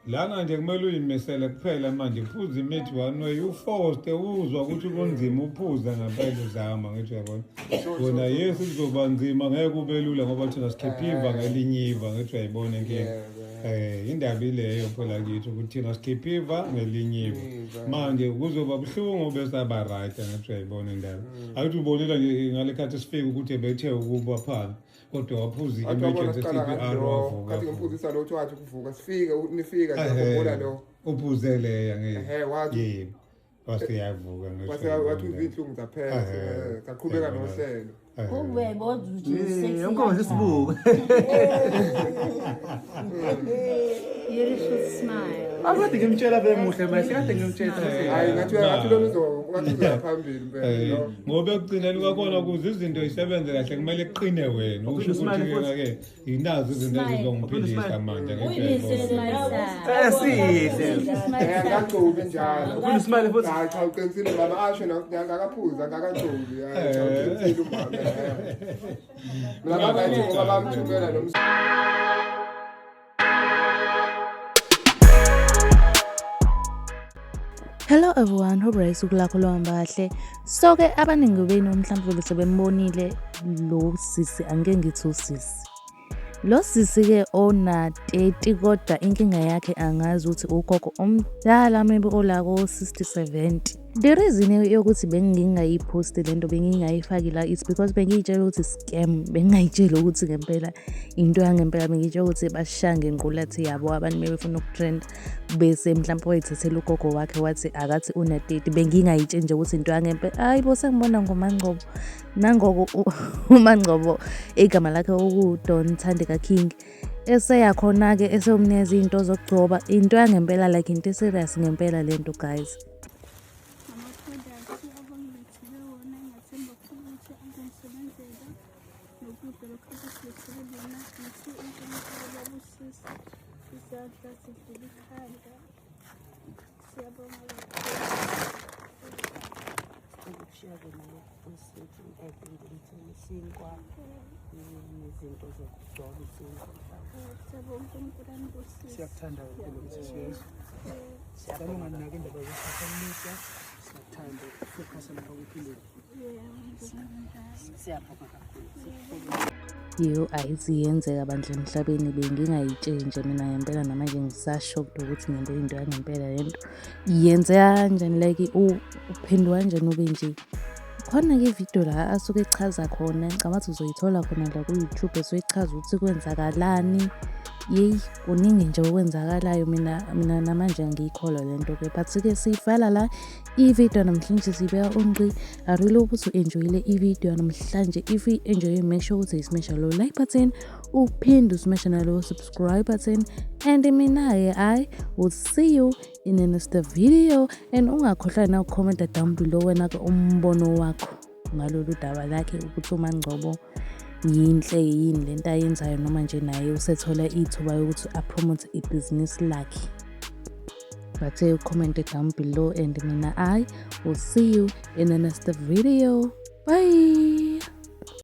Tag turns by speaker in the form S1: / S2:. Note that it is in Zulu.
S1: lana nje kumele uyimisele kuphela manje uphuza imithi one way uforce uzwa ukuthi kunzima uphuza ngaphela uzama ngithi uyabona wona yes kuzoba nzima ngeke kube lula ngoba thina sikhipha iva ngelinye iva ngithi uyayibona inkinga indaba ileyo phela kithi ukuthi thina sikhipha iva ngelinye iva manje kuzoba buhlungu bese aba right ngithi uyayibona indaba ayithi ubonela nje ngale khathi sifika ukuthi bethe ukuba phansi kodwa waphuza emergency CPR wavuka
S2: kathi ngimphuzisa lo wathi kuvuka sifika nifika nje ubona lo
S1: uphuzele yangeke
S2: wathi
S1: wase yavuka
S2: wathi izinhlungu zaphela saqhubeka nohlelo
S3: kube bodwa ukuthi
S4: yonke isibuko
S3: you should smile
S4: akade ngimtshela bemuhle manje kade ngimtshela
S2: hayi ngathi lo ngathi phambili impela
S1: ngoba ekugcineni kwakhona kuze izinto zisebenze kahle kumele kuqine wena usho ukuthi ke inazo izinto ezizongiphilisa manje
S2: ngagcobi njalo
S4: ufuna ismile futhi
S2: hayi cha uqinisile baba asho ngakaphuza ngakagcobi hayi uqinisile umama mina babathi ngoba bamthumela lo
S5: Hello everyone, hope usuku lakho luhamba kahle. So ke abaningi benu mhlawumbe sebembonile lo sisi angeke ngithi usisi. Lo sisi ke ona 30 kodwa inkinga yakhe angazi ukuthi ugogo omdala maybe olako 60 70. The reason yokuthi bengingayipost lento bengingayifaki la is because bengiyitshela ukuthi scam, bengayitshela ukuthi ngempela into yangempela bengiyitshela ukuthi bashange ngqulathi yabo abantu befuna ukutrend bese mhlawumbe wayithathela ugogo wakhe wathi akathi una 30 bengingayitshela nje ukuthi into yangempela hayibo sengibona ngoMangcobo nangoko uMangcobo igama lakhe uDon Thandeka King eseyakhona ke esomneza into zokugcoba into yangempela like into serious ngempela lento guys.
S4: siyakuthanda kakhulu ukuthi siyezwe siyabonga nake indaba yokuhlanganisa siyakuthanda focus lapha kuphileni siyabonga kakhulu
S5: Yo ayiziyenzeka bandla emhlabeni bengingayitshela nje mina ngempela namanje ngisashocked ukuthi ngempela into yangempela lento yenzeka kanjani like uphendwa kanjani ube nje khona ke video la asuke echaza khona ngicabanga ukuthi uzoyithola khona la ku YouTube esoyichaza ukuthi kwenzakalani yey kuningi nje okwenzakalayo mina namanje ngiyikholwa lento ke but ke siyifala la i-video namhlanje sibeka onqi I really hope you enjoyile i-video namhlanje if you enjoy make sure ukuthi smash lo like button uphinde usmash nalo subscribe button and mina I will see you in the next video and ungakhohlwa na comment down below wena ke umbono wakho ngalolu daba lakhe ukuthi uMangcobo yinhle yini lento ayenzayo noma nje naye usethola ithuba ukuthi apromote ibusiness lakhe. But comment down below and mina I will see you in the next video. Bye.